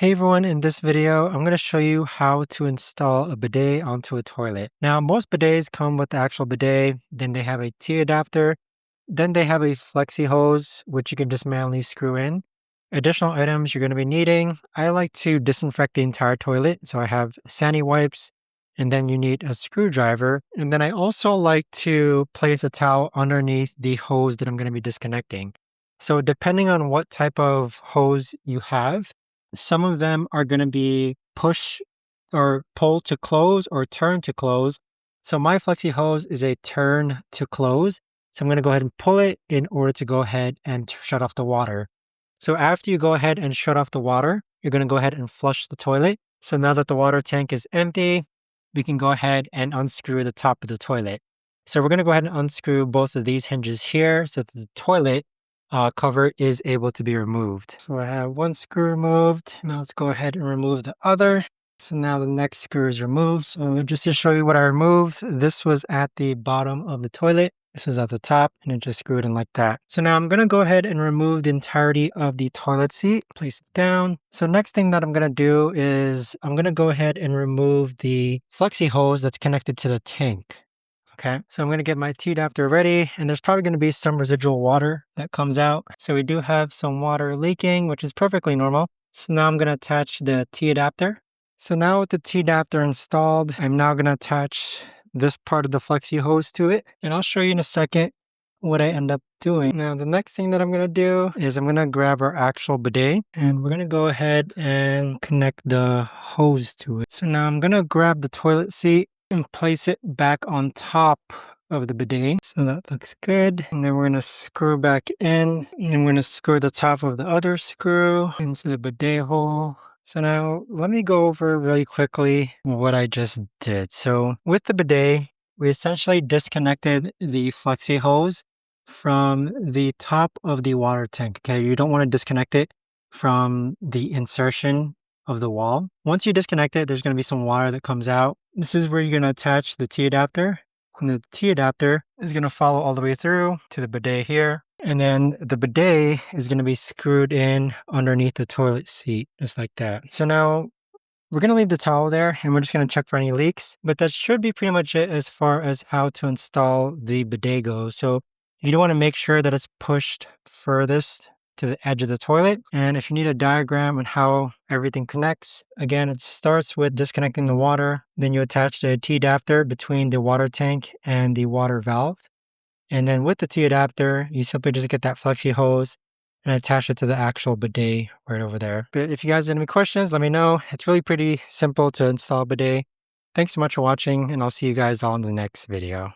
Hey everyone, in this video, I'm going to show you how to install a bidet onto a toilet. Now, most bidets come with the actual bidet, then they have a T adapter, then they have a flexi hose, which you can just manually screw in. Additional items you're going to be needing, I like to disinfect the entire toilet, so I have sandy wipes, and then you need a screwdriver. And then I also like to place a towel underneath the hose that I'm going to be disconnecting. So depending on what type of hose you have, some of them are going to be push or pull to close or turn to close. So my flexi hose is a turn to close. So I'm going to go ahead and pull it in order to go ahead and shut off the water. So after you go ahead and shut off the water, you're going to go ahead and flush the toilet. So now that the water tank is empty, we can go ahead and unscrew the top of the toilet. So we're going to go ahead and unscrew both of these hinges here so that the toilet cover is able to be removed. So I have one screw removed. Now let's go ahead and remove the other. So now the next screw is removed. So just to show you what I removed, this was at the bottom of the toilet. This was at the top and it just screwed in like that. So now I'm going to go ahead and remove the entirety of the toilet seat, place it down. So next thing that I'm going to do is I'm going to go ahead and remove the flexi hose that's connected to the tank. Okay, so I'm going to get my T adapter ready, and there's probably going to be some residual water that comes out. So we do have some water leaking, which is perfectly normal. So now I'm going to attach the T adapter. So now with the T adapter installed, I'm now going to attach this part of the flexi hose to it, and I'll show you in a second what I end up doing. Now the next thing that I'm going to do is I'm going to grab our actual bidet, and we're going to go ahead and connect the hose to it. So now I'm going to grab the toilet seat and place it back on top of the bidet. So that looks good. And then we're going to screw back in, and we're going to screw the top of the other screw into the bidet hole. So now let me go over really quickly what I just did. So with the bidet, we essentially disconnected the flexi hose from the top of the water tank. Okay, you don't want to disconnect it from the insertion of the wall. Once you disconnect it, there's going to be some water that comes out. This is where you're going to attach the T adapter. And the T adapter is going to follow all the way through to the bidet here. And then the bidet is going to be screwed in underneath the toilet seat, just like that. So now we're going to leave the towel there and we're just going to check for any leaks. But that should be pretty much it as far as how to install the bidet goes. So you do want to make sure that it's pushed furthest to the edge of the toilet. And if you need a diagram on how everything connects, again, it starts with disconnecting the water. Then you attach the T adapter between the water tank and the water valve. And then with the T adapter, you simply just get that flexi hose and attach it to the actual bidet right over there. But if you guys have any questions, let me know. It's really pretty simple to install a bidet. Thanks so much for watching, and I'll see you guys all in the next video.